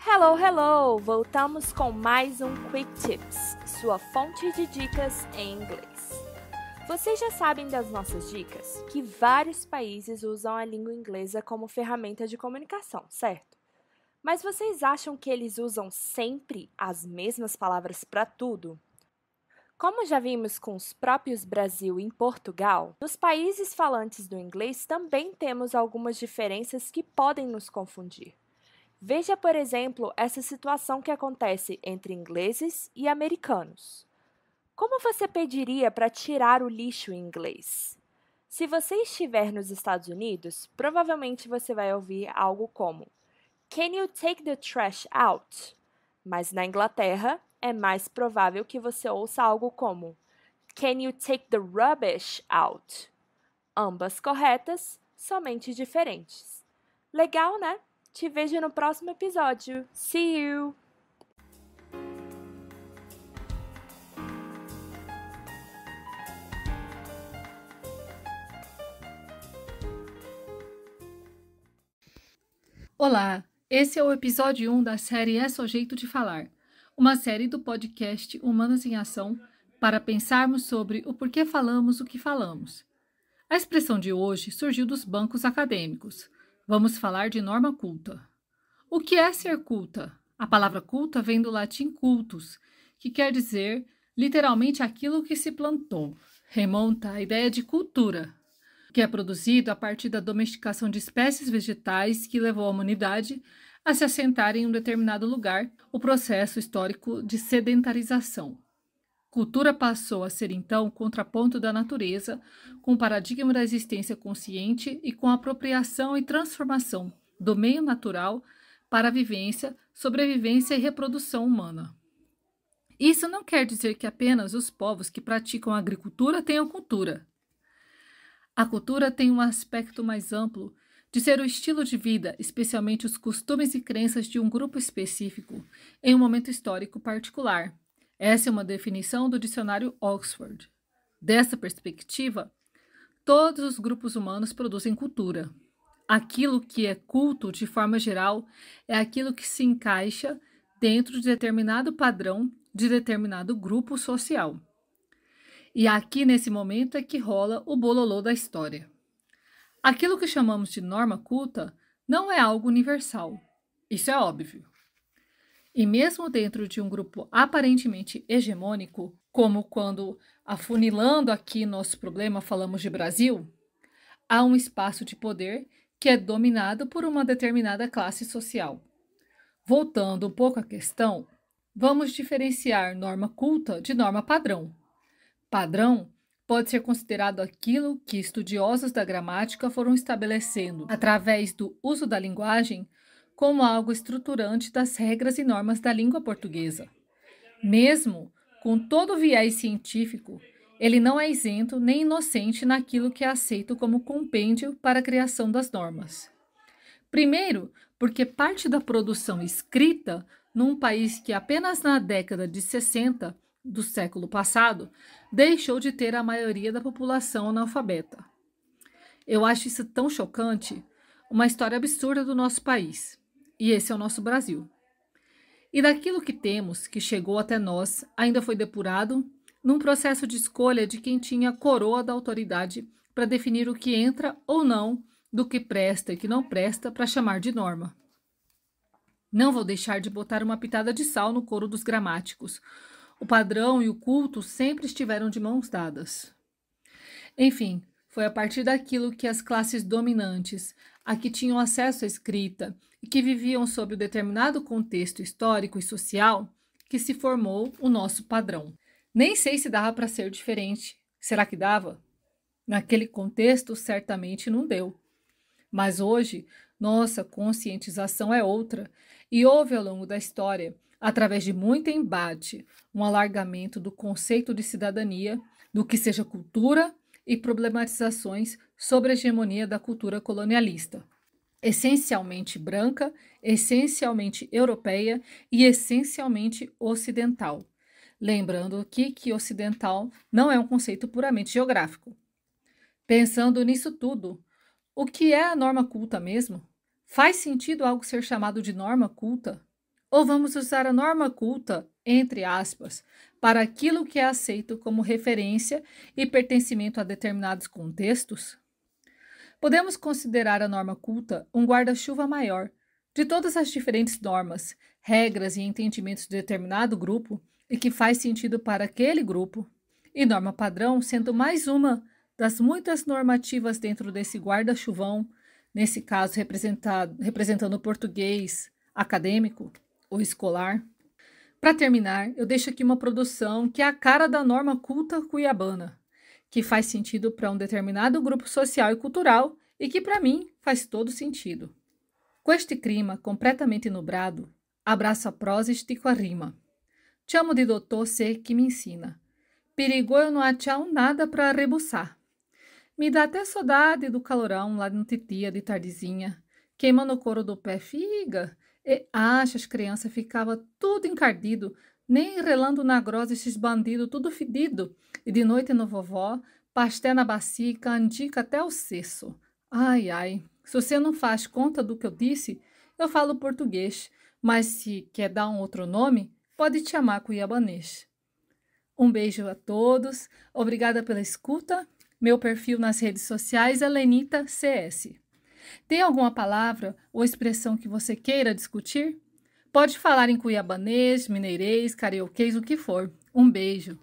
Hello, hello! Voltamos com mais um Quick Tips, sua fonte de dicas em inglês. Vocês já sabem das nossas dicas que vários países usam a língua inglesa como ferramenta de comunicação, certo? Mas vocês acham que eles usam sempre as mesmas palavras para tudo? Como já vimos com os próprios Brasil e Portugal, nos países falantes do inglês também temos algumas diferenças que podem nos confundir. Veja, por exemplo, essa situação que acontece entre ingleses e americanos. Como você pediria para tirar o lixo em inglês? Se você estiver nos Estados Unidos, provavelmente você vai ouvir algo como Can you take the trash out? Mas na Inglaterra, é mais provável que você ouça algo como Can you take the rubbish out? Ambas corretas, somente diferentes. Legal, né? Te vejo no próximo episódio. See you! Olá, esse é o episódio 1 da série É Só Jeito de Falar, uma série do podcast Humanos em Ação para pensarmos sobre o porquê falamos o que falamos. A expressão de hoje surgiu dos bancos acadêmicos. Vamos falar de norma culta. O que é ser culta? A palavra culta vem do latim cultus, que quer dizer literalmente aquilo que se plantou. Remonta à ideia de cultura, que é produzido a partir da domesticação de espécies vegetais que levou a humanidade a se assentar em um determinado lugar, o processo histórico de sedentarização. Cultura passou a ser, então, o contraponto da natureza, com o paradigma da existência consciente e com a apropriação e transformação do meio natural para a vivência, sobrevivência e reprodução humana. Isso não quer dizer que apenas os povos que praticam a agricultura tenham cultura. A cultura tem um aspecto mais amplo de ser o estilo de vida, especialmente os costumes e crenças de um grupo específico, em um momento histórico particular. Essa é uma definição do dicionário Oxford. Dessa perspectiva, todos os grupos humanos produzem cultura. Aquilo que é culto, de forma geral, é aquilo que se encaixa dentro de determinado padrão de determinado grupo social. E aqui, nesse momento, é que rola o bololô da história. Aquilo que chamamos de norma culta não é algo universal. Isso é óbvio. E mesmo dentro de um grupo aparentemente hegemônico, como quando, afunilando aqui nosso problema, falamos de Brasil, há um espaço de poder que é dominado por uma determinada classe social. Voltando um pouco à questão, vamos diferenciar norma culta de norma padrão. Padrão pode ser considerado aquilo que estudiosos da gramática foram estabelecendo, através do uso da linguagem, como algo estruturante das regras e normas da língua portuguesa. Mesmo com todo o viés científico, ele não é isento nem inocente naquilo que é aceito como compêndio para a criação das normas. Primeiro, porque parte da produção escrita, num país que apenas na década de 60 do século passado, deixou de ter a maioria da população analfabeta. Eu acho isso tão chocante, uma história absurda do nosso país. E esse é o nosso Brasil. E daquilo que temos, que chegou até nós, ainda foi depurado num processo de escolha de quem tinha a coroa da autoridade para definir o que entra ou não, do que presta e que não presta para chamar de norma. Não vou deixar de botar uma pitada de sal no coro dos gramáticos. O padrão e o culto sempre estiveram de mãos dadas. Enfim, foi a partir daquilo que as classes dominantes, a que tinham acesso à escrita e que viviam sob um determinado contexto histórico e social, que se formou o nosso padrão. Nem sei se dava para ser diferente. Será que dava? Naquele contexto, certamente não deu. Mas hoje, nossa conscientização é outra, e houve ao longo da história, através de muito embate, um alargamento do conceito de cidadania, do que seja cultura e problematizações sobre a hegemonia da cultura colonialista, essencialmente branca, essencialmente europeia e essencialmente ocidental. Lembrando aqui que ocidental não é um conceito puramente geográfico. Pensando nisso tudo, o que é a norma culta mesmo? Faz sentido algo ser chamado de norma culta? Ou vamos usar a norma culta, entre aspas, para aquilo que é aceito como referência e pertencimento a determinados contextos? Podemos considerar a norma culta um guarda-chuva maior de todas as diferentes normas, regras e entendimentos de determinado grupo e que faz sentido para aquele grupo, e norma padrão sendo mais uma das muitas normativas dentro desse guarda-chuvão, nesse caso representando o português acadêmico ou escolar. Para terminar, eu deixo aqui uma produção que é a cara da norma culta cuiabana, que faz sentido para um determinado grupo social e cultural e que, para mim, faz todo sentido. Com este clima completamente nublado, abraço a prosa e estico a rima. Chamo de doutor C que me ensina. Perigo eu não achar nada para rebuçar. Me dá até saudade do calorão lá no titia de tardezinha, queimando o couro do pé figa, e acha as crianças ficava tudo encardido, nem relando na grosa esses bandidos tudo fedido, e de noite no vovó, pastel na bacia e candica até o cesso. Ai, ai, se você não faz conta do que eu disse, eu falo português, mas se quer dar um outro nome, pode te chamar cuiabanês. Um beijo a todos, obrigada pela escuta. Meu perfil nas redes sociais é Lenita CS. Tem alguma palavra ou expressão que você queira discutir? Pode falar em cuiabanês, mineirês, carioquês, o que for. Um beijo.